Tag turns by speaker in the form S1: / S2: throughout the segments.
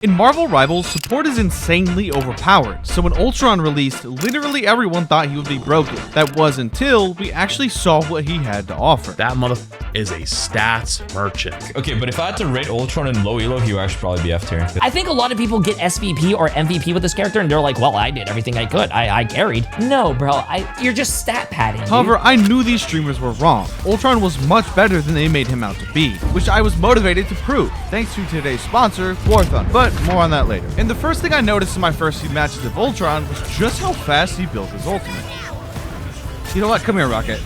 S1: In Marvel Rivals, support is insanely overpowered, so when Ultron released, literally everyone thought he would be broken. That was until we actually saw what he had to offer.
S2: That motherfucker is a stats merchant.
S3: Okay, but if I had to rate Ultron in low elo, he would actually probably be F tier.
S4: I think a lot of people get SVP or MVP with this character and they're like, well, I did everything I could. I carried. No, bro, you're just stat padding.
S1: However, I knew these streamers were wrong. Ultron was much better than they made him out to be, which I was motivated to prove, thanks to today's sponsor, War Thunder. But more on that later. And the first thing I noticed in my first few matches of Ultron was just how fast he built his ultimate. You know what? Come here, Rocket.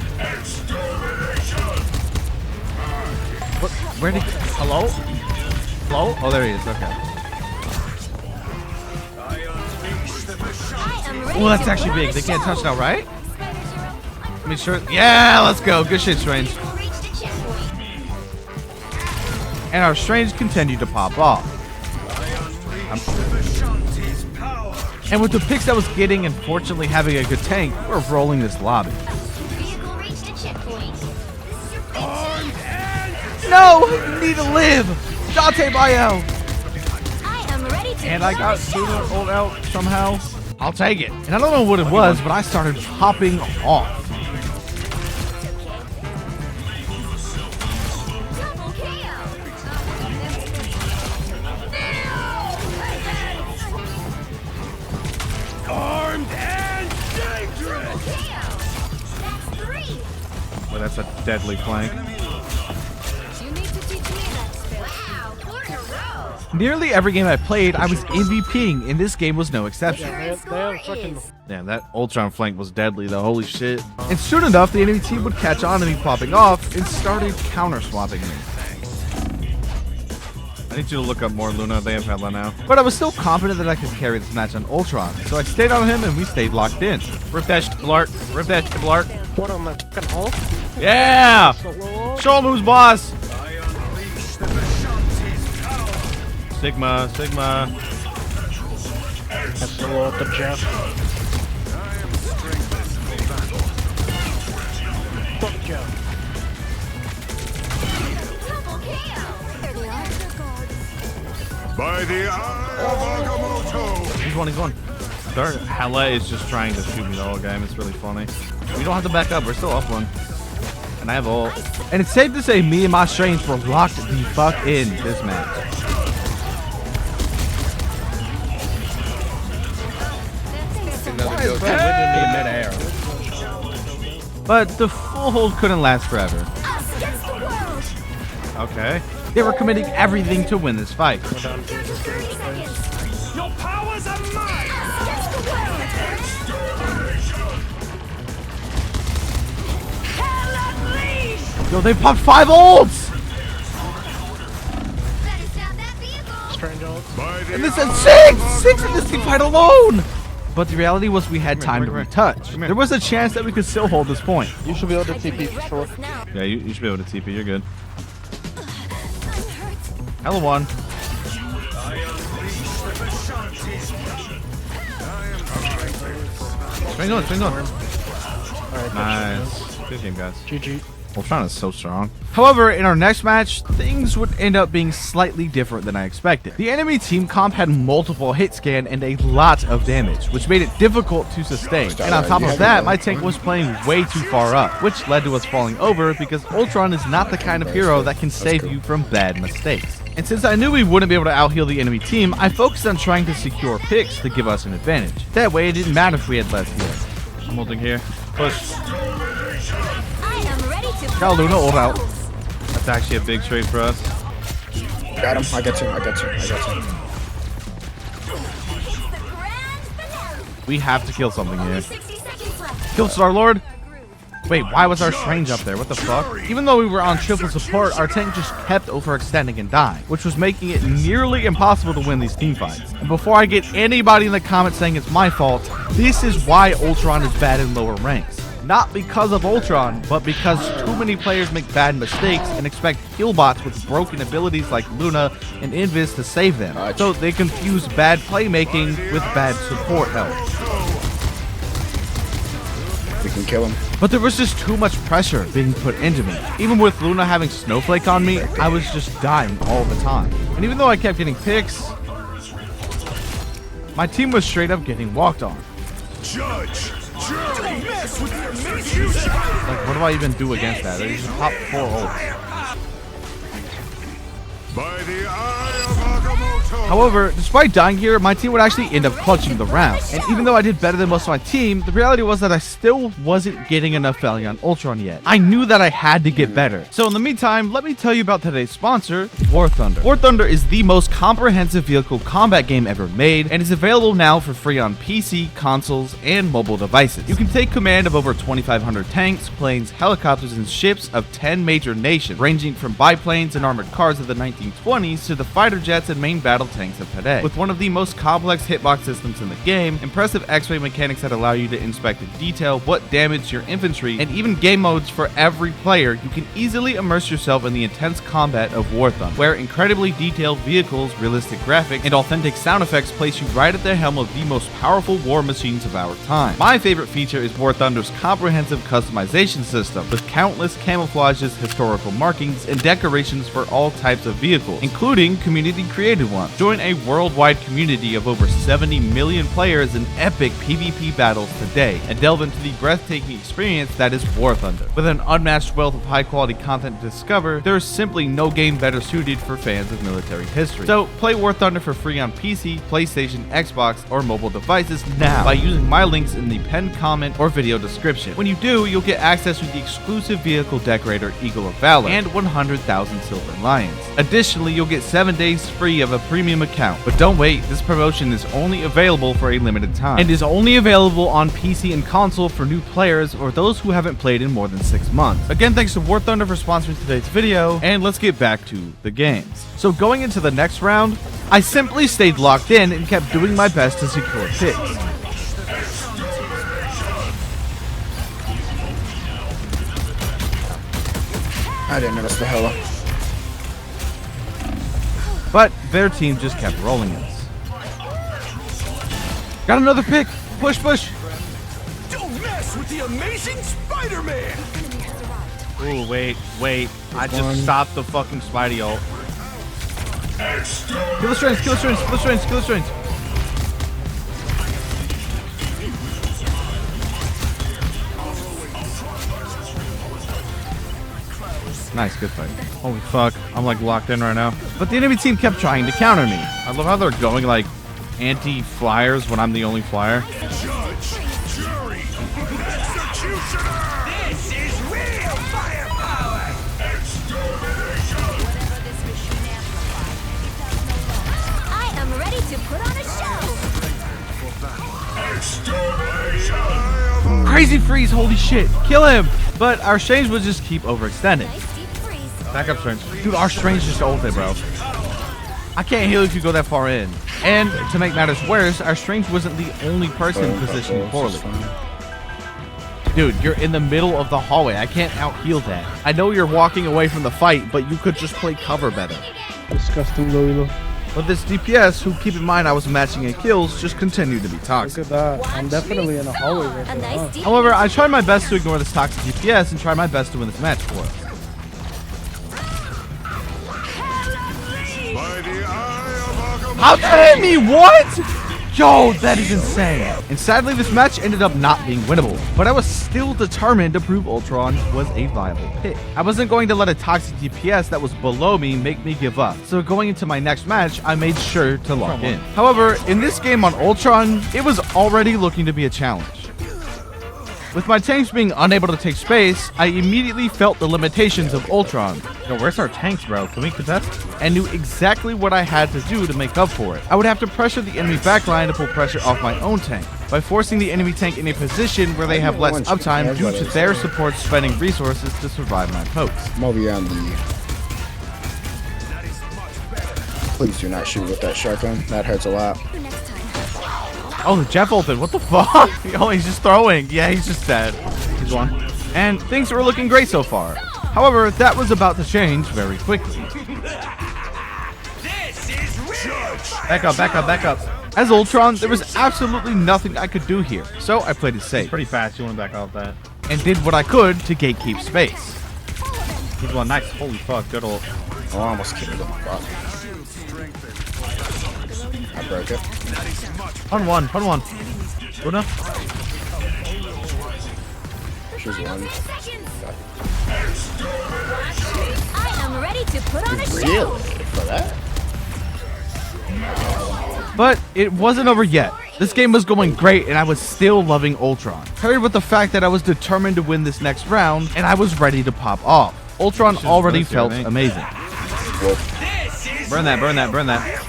S1: What? Where did he... Hello? Hello? Oh, there he is. Okay. Oh, that's actually big. They can't touch now, right? Let me sure. Yeah, let's go. Good shit, Strange. And our Strange continued to pop off. And with the picks I was getting and fortunately having a good tank, we're rolling this lobby. No! You need to live! Dante Bio! And I got Sooner ult out somehow. I'll take it. And I don't know what it was, but I started popping off. Well, that's a deadly flank. Nearly every game I played, I was MVPing, and this game was no exception. Damn, that Ultron flank was deadly though, holy shit. And soon enough, the enemy team would catch on to me popping off and started counter-swapping me. I need you to look up more Luna. They have Hela now. But I was still confident that I could carry this match on Ultron, so I stayed on him and we stayed locked in. Rip that Blart. Rip that Blart.
S5: What on the fucking Hulk?
S1: Yeah! Show him who's boss! Sigma, Sigma.
S5: That's the roll up the Jeff. Fuck Jeff.
S6: By the eye of Agamotto.
S1: He's one. Their Hela is just trying to shoot me the whole game. It's really funny. We don't have to back up. We're still up one. And I have ult. And it's safe to say me and my Strange were locked the fuck in this match. But the full hold couldn't last forever. Okay. They were committing everything to win this fight.
S6: Your powers are mine.
S1: Yo, they popped 5 ults!
S5: Strange ult.
S1: And this is 6 in this team fight alone! But the reality was we had time to retouch. There was a chance that we could still hold this point.
S5: You should be able to TP for sure.
S1: Yeah, you should be able to TP. You're good. Hela one. Swing on.
S5: Alright,
S1: Nice. Good game, guys.
S5: GG.
S1: Ultron is so strong. However, in our next match, things would end up being slightly different than I expected. The enemy team comp had multiple hit scan and a lot of damage, which made it difficult to sustain. And on top of that, my tank was playing way too far up, which led to us falling over because Ultron is not the kind of hero that can save you from bad mistakes. And since I knew we wouldn't be able to out-heal the enemy team, I focused on trying to secure picks to give us an advantage. That way, it didn't matter if we had less heals. I'm holding here. Push. Got Luna ult out. That's actually a big trade for us.
S7: Got him. I got you.
S1: We have to kill something here. Kill Star-Lord? Wait, why was our Strange up there? What the fuck? Even though we were on triple support, our tank just kept overextending and dying, which was making it nearly impossible to win these teamfights. And before I get anybody in the comments saying it's my fault, this is why Ultron is bad in lower ranks. Not because of Ultron, but because too many players make bad mistakes and expect heal bots with broken abilities like Luna and Invis to save them. So they confuse bad playmaking with bad support help.
S7: We can kill him.
S1: But there was just too much pressure being put into me. Even with Luna having Snowflake on me, I was just dying all the time. And even though I kept getting picks, My team was straight up getting walked on.
S6: Judge, jury, mess with your
S1: Like, what do I even do against that? They just pop 4 ults.
S6: by the eye of Agamotto.
S1: However, despite dying here, my team would actually end up clutching the round. And even though I did better than most of my team, the reality was that I still wasn't getting enough value on Ultron yet. I knew that I had to get better. So in the meantime, let me tell you about today's sponsor, War Thunder. War Thunder is the most comprehensive vehicle combat game ever made and is available now for free on PC, consoles, and mobile devices. You can take command of over 2,500 tanks, planes, helicopters, and ships of 10 major nations, ranging from biplanes and armored cars of the 1920s to the fighter jets and main battle tanks of today. With one of the most complex hitbox systems in the game, impressive X-ray mechanics that allow you to inspect in detail what damaged your infantry, and even game modes for every player, you can easily immerse yourself in the intense combat of War Thunder, where incredibly detailed vehicles, realistic graphics, and authentic sound effects place you right at the helm of the most powerful war machines of our time. My favorite feature is War Thunder's comprehensive customization system, with countless camouflages, historical markings, and decorations for all types of vehicles, including community-created ones. Join a worldwide community of over 70 million players in epic PvP battles today, and delve into the breathtaking experience that is War Thunder. With an unmatched wealth of high-quality content to discover, there is simply no game better suited for fans of military history. So play War Thunder for free on PC, PlayStation, Xbox, or mobile devices now by using my links in the pinned comment or video description. When you do, you'll get access to the exclusive vehicle decorator Eagle of Valor and 100,000 Silver Lions. Additionally, you'll get 7 days free of a premium account. But don't wait, this promotion is only available for a limited time and is only available on PC and console for new players or those who haven't played in more than 6 months. Again, thanks to War Thunder for sponsoring today's video, and let's get back to the games. So going into the next round, I simply stayed locked in and kept doing my best to secure picks.
S7: I didn't notice the hella.
S1: But their team just kept rolling us. Got another pick! Push, push!
S6: Don't mess with the amazing Spider-Man.
S1: Ooh, wait. I just stopped the fucking Spidey ult. Kill the strings, kill the strings, kill the strings, kill the strings. Nice, good fight. Holy fuck, I'm like locked in right now. But the enemy team kept trying to counter me. I love how they're going like anti-flyers when I'm the only flyer.
S6: Judge, jury, executioner. This is real firepower.
S8: I am ready to put on a show.
S1: Crazy freeze, holy shit, kill him! But our Strange would just keep overextending.
S8: Nice deep freeze.
S1: Back up, Strange. Dude, our Strange just ulted, bro. I can't heal if you go that far in. And to make matters worse, our Strange wasn't the only person positioned poorly. Dude, you're in the middle of the hallway. I can't out-heal that. I know you're walking away from the fight, but you could just play cover better.
S5: Disgusting low elo.
S1: But this DPS, who keep in mind I was matching in kills, just continued to be toxic.
S5: Look at that. I'm definitely in a hallway right
S8: A
S5: now.
S8: nice deep
S1: However, I tried my best to ignore this toxic DPS and try my best to win this match for us.
S6: By the eye of Agamotto.
S1: How that hit me? What? Yo, that is insane. And sadly, this match ended up not being winnable, but I was still determined to prove Ultron was a viable pick. I wasn't going to let a toxic DPS that was below me make me give up, so going into my next match, I made sure to lock in. However, in this game on Ultron, it was already looking to be a challenge. With my tanks being unable to take space, I immediately felt the limitations of Ultron. Yo, where's our tanks, bro? Can we contest? And knew exactly what I had to do to make up for it. I would have to pressure the enemy backline to pull pressure off my own tank, by forcing the enemy tank in a position where they have less uptime due to their support spending resources to survive my pokes.
S7: Moby on the. Please do not shoot with that shotgun. That hurts a lot.
S8: next time.
S1: Oh, Jeff ulted. What the fuck? Oh, he's just throwing. Yeah, he's just dead. He's one. And things were looking great so far. However, that was about to change very quickly.
S6: This is real.
S1: Back up, back up, back up. As Ultron, there was absolutely nothing I could do here, so I played it safe.
S9: Pretty fast. You want to back off that.
S1: And did what I could to gatekeep space.
S9: He's one. Nice. Holy fuck. Good ult.
S7: Oh, I almost killed him. Fuck. I I broke it.
S1: Pun one. Luna?
S7: She's one.
S8: I am ready to put on a show.
S7: Really? For that?
S1: But it wasn't over yet. This game was going great and I was still loving Ultron. Paired with the fact that I was determined to win this next round and I was ready to pop off. Ultron already felt amazing.
S7: Whoa.
S9: Burn that.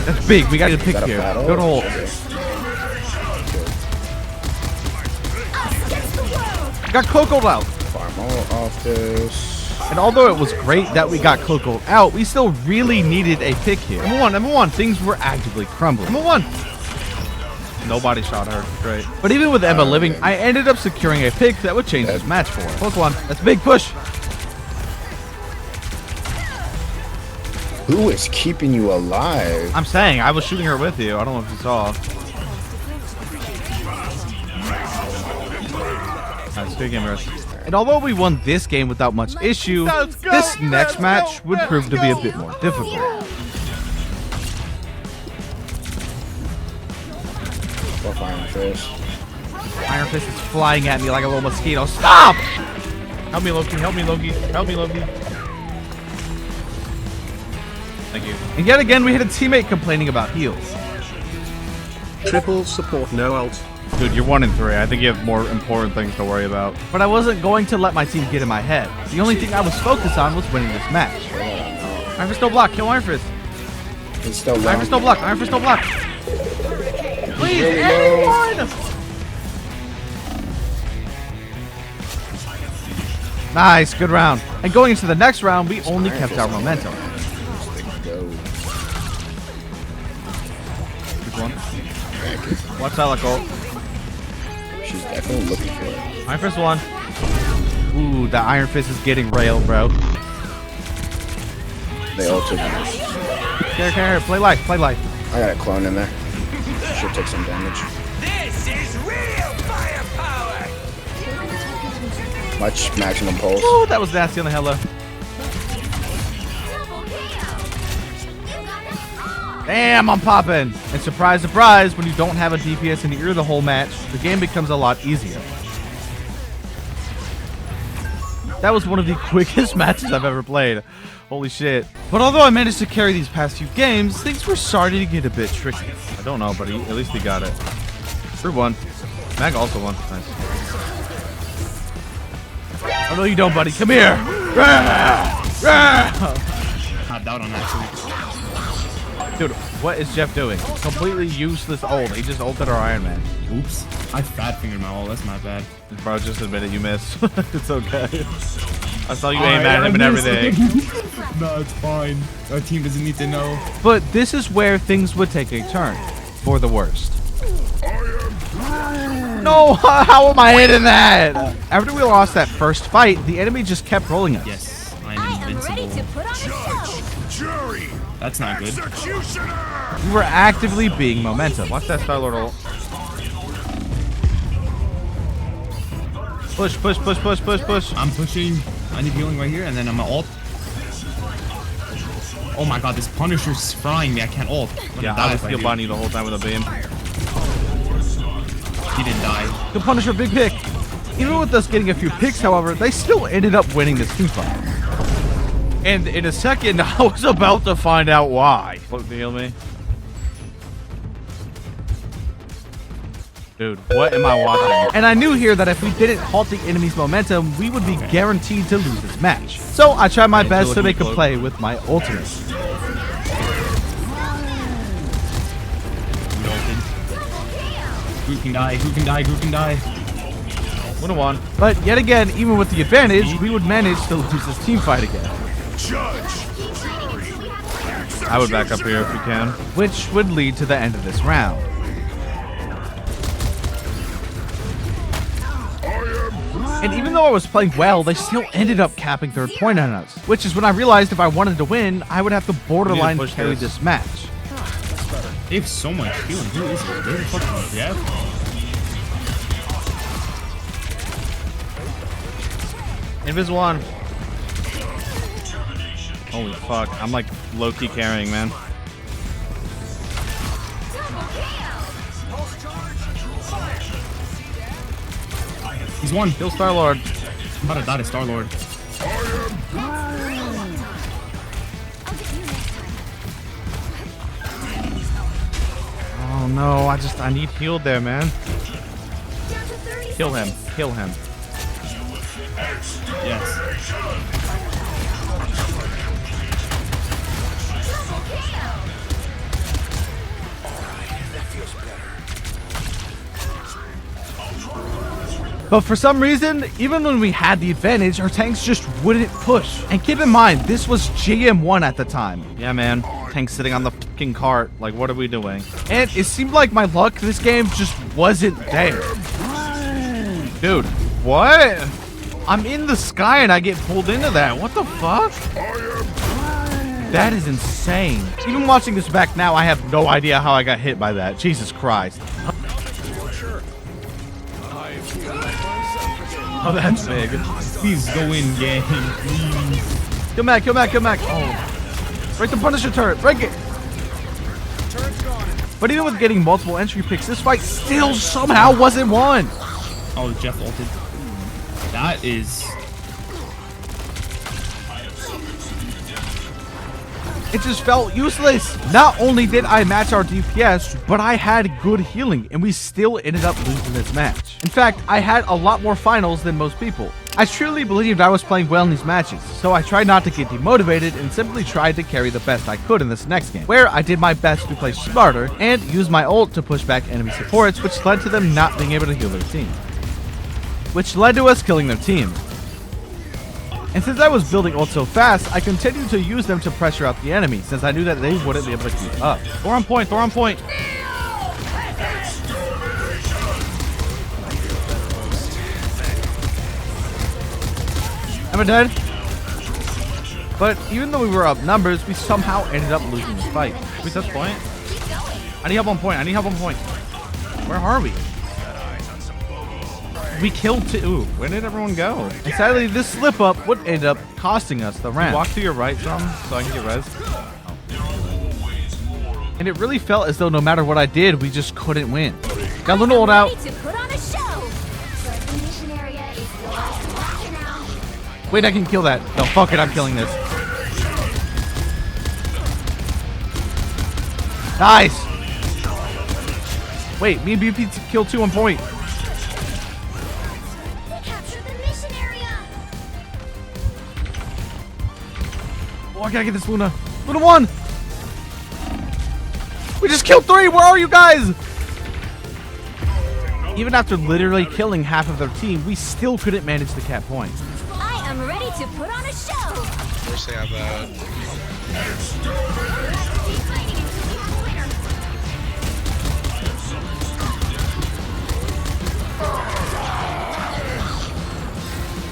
S1: That's big. We got to pick
S7: Is that a
S1: here.
S7: battle?
S1: Go to ult. Got Coco'd out.
S7: Farm all off this.
S1: And although it was great that we got Coco'd out, we still really needed a pick here. Number one. Things were actively crumbling. Number one.
S9: Nobody shot her. Great.
S1: But even with Emma living, I ended up securing a pick that would change this match for her. Close one. That's a big push.
S7: Who is keeping you alive?
S9: I'm saying, I was shooting her with you. I don't know if you saw. Nice, good game, Rush.
S1: And although we won this game without much issue, this next match would prove to be a bit more difficult.
S7: What Iron Fist?
S1: Iron Fist is flying at me like a little mosquito. Stop!
S9: Help me, Loki. Thank you.
S1: And yet again, we had a teammate complaining about heals.
S6: Triple support, no ult.
S9: Dude, you're 1 and 3. I think you have more important things to worry about.
S1: But I wasn't going to let my team get in my head. The only thing I was focused on was winning this match. Iron Fist no block. Kill Iron Fist.
S7: He's still
S1: Iron
S7: low.
S1: Fist no block. Iron Fist no block. Please, anyone! Nice, good round. And going into the next round, we only kept our momentum.
S7: Go.
S1: Keep one.
S9: Watch that, like, ult.
S7: She's definitely looking for it.
S1: Iron Fist one. Ooh, that Iron Fist is getting railed, bro.
S7: They all took.
S1: Here. Play life.
S7: I got a clone in there. Should take some damage.
S6: This is real firepower.
S7: Much maximum pulse.
S1: Ooh, that was nasty on the hello. Damn, I'm popping. And surprise, surprise, when you don't have a DPS in your ear the whole match, the game becomes a lot easier. That was one of the quickest matches I've ever played. Holy shit. But although I managed to carry these past few games, things were starting to get a bit tricky.
S9: I don't know, but at least he got it. Through 1. Mag also won. Nice.
S1: Oh, no, you don't, buddy. Come here.
S10: Not down on actually.
S1: Dude, what is Jeff doing? Completely useless ult. He just ulted our Iron Man.
S10: Oops. I fat fingered my ult. That's my bad.
S9: Bro, just admit it. You missed. It's okay. I saw you aim at him and everything.
S10: No, it's fine. Our team doesn't need to know.
S1: But this is where things would take a turn for the worst. No, how am I hitting that? After we lost that first fight, the enemy just kept rolling us.
S10: Yes,
S8: I
S10: I'm
S8: am ready
S10: invincible.
S8: to put on a show.
S6: Jury.
S10: That's not good.
S6: Executioner.
S1: We were actively being momentum.
S9: Watch that Star-Lord ult. Push.
S10: I'm pushing. I need healing right here, and then I'm gonna ult. Oh my god, this Punisher's frying me. I can't ult. I'm gonna
S9: Yeah,
S10: die
S9: I was
S10: if I
S9: still
S10: do.
S9: binding the whole time with a beam.
S10: He didn't die.
S1: The Punisher big pick. Even with us getting a few picks, however, they still ended up winning this team fight. And in a second, I was about to find out why.
S9: Look to heal me.
S1: Dude, what am I watching? And I knew here that if we didn't halt the enemy's momentum, we would be guaranteed to lose this match. So I tried my best to make a play with my ultimate.
S10: Who can die? Who can die? Who can die?
S9: 1-1.
S1: But yet again, even with the advantage, we would manage to lose this team fight again.
S9: I would back up here if you can.
S1: Which would lead to the end of this round. And even though I was playing well, they still ended up capping third point on us. Which is when I realized if I wanted to win, I would have to borderline
S9: push
S1: carry
S9: this.
S1: this match.
S10: They have so much healing. Who is it? Where the fuck is Jeff?
S9: Invisible on. Holy fuck. I'm like low-key carrying, man.
S10: one.
S9: Kill Star-Lord.
S10: I'm about to die to Star-Lord.
S9: Oh no, I need healed there, man. Kill him. Kill him.
S10: Yes.
S1: But for some reason, even when we had the advantage, our tanks just wouldn't push. And keep in mind, this was GM1 at the time.
S9: Yeah, man. Tank's sitting on the fucking cart. Like, what are we doing?
S1: And it seemed like my luck this game just wasn't there.
S9: Dude, what? I'm in the sky and I get pulled into that. What the fuck?
S1: That is insane. Even watching this back now, I have no idea how I got hit by that. Jesus Christ.
S9: Oh, that's big.
S10: Please go in, gang. Please.
S1: Kill Mac, kill Mac, kill Mac. Oh. Break the Punisher turret. Break it. But even with getting multiple entry picks, this fight still somehow wasn't won.
S10: Oh, Jeff ulted. That is...
S1: It just felt useless. Not only did I match our DPS, but I had good healing, and we still ended up losing this match. In fact, I had a lot more finals than most people. I truly believed I was playing well in these matches, so I tried not to get demotivated and simply tried to carry the best I could in this next game, where I did my best to play smarter and use my ult to push back enemy supports, which led to them not being able to heal their team. Which led to us killing their team. And since I was building ult so fast, I continued to use them to pressure out the enemy, since I knew that they wouldn't be able to keep up.
S9: Throw on point, throw on point.
S1: Am I dead? But even though we were up numbers, we somehow ended up losing this fight.
S9: Can we touch point? I need help on point, I need help on point. Where are we? We killed two. Ooh, where did everyone go?
S1: And sadly, this slip up would end up costing us the round.
S9: Walk to your right some so I can get res.
S1: And it really felt as though no matter what I did, we just couldn't win. Got a little ult out. Wait, I can kill that. No, fuck it, I'm killing this. Nice. Wait, me and BP killed 2 on point. Oh, I gotta get this Luna. Luna 1! We just killed 3! Where are you guys? Even after literally killing half of their team, we still couldn't manage the cap point.
S8: I am ready to put on a show.
S11: Of course they have that.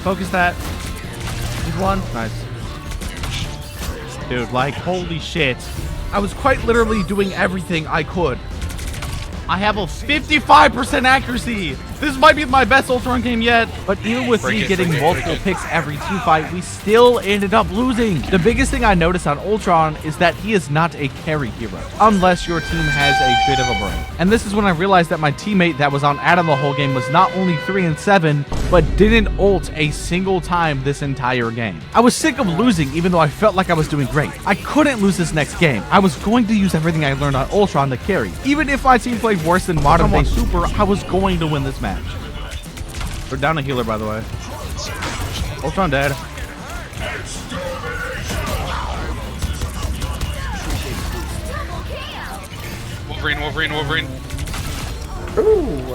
S1: Focus that. He's 1. Nice.
S9: Dude, like, holy shit.
S1: I was quite literally doing everything I could. I have a 55% accuracy. This might be my best Ultron game yet. But even with me getting multiple picks every team fight, we still ended up losing. The biggest thing I noticed on Ultron is that he is not a carry hero, unless your team has a bit of a brain. And this is when I realized that my teammate that was on Adam the whole game was not only 3 and 7, but didn't ult a single time this entire game. I was sick of losing even though I felt like I was doing great. I couldn't lose this next game. I was going to use everything I learned on Ultron to carry. Even if my team played worse than modern day Super, I was going to win this match.
S9: We're down a healer, by the way. Ultron dead.
S11: Wolverine.
S5: Ooh.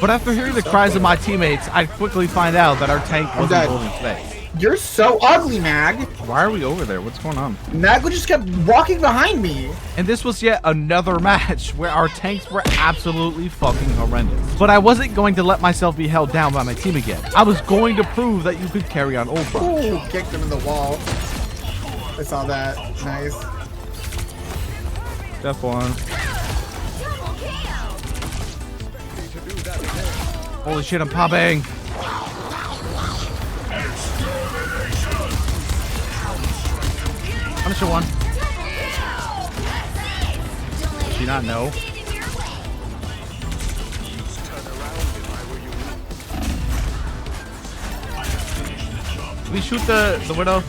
S1: But after hearing the cries of my teammates, I quickly find out that our tank wasn't
S7: dead.
S1: holding space.
S7: You're so ugly, Mag.
S9: Why are we over there? What's going on?
S7: Mag just kept walking behind me.
S1: And this was yet another match where our tanks were absolutely fucking horrendous. But I wasn't going to let myself be held down by my team again. I was going to prove that you could carry on Ultron.
S7: Ooh, kicked him in the wall. I saw that. Nice.
S9: Death one.
S1: Holy shit, I'm popping. Punisher 1.
S9: Do you not know?
S1: Can we shoot the widow?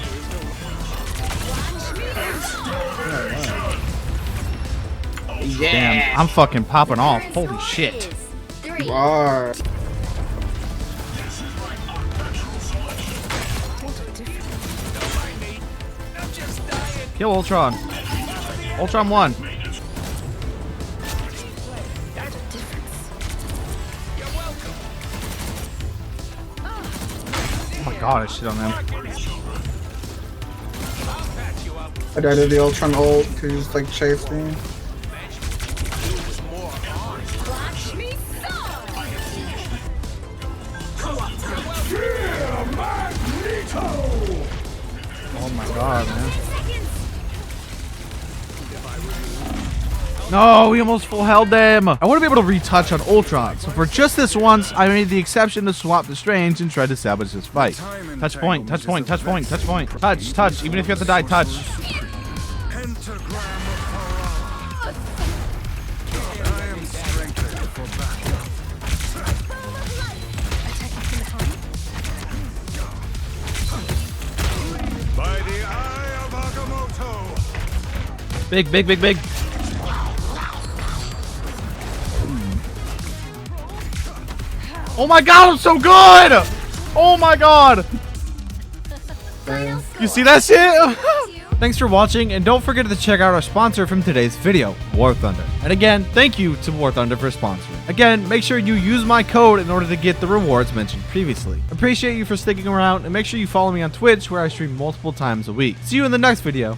S5: Yeah.
S1: Damn, I'm fucking popping off. Holy shit.
S5: You are.
S1: Kill Ultron. Ultron won. Oh my god, I shit on them.
S5: I died to the Ultron ult because he just like chased me.
S1: Oh my god, man. No, we almost full held them. I want to be able to retouch on Ultron, so for just this once, I made the exception to swap the Strange and try to salvage this fight. Touch point, touch point, touch point, touch point. Touch, touch, even if you have to die, touch. Big, big, big, big. Oh my god, I'm so good! Oh my god! You see that shit? Thanks for watching, and don't forget to check out our sponsor from today's video, War Thunder. And again, thank you to War Thunder for sponsoring. Again, make sure you use my code in order to get the rewards mentioned previously. Appreciate you for sticking around, and make sure you follow me on Twitch, where I stream multiple times a week. See you in the next video.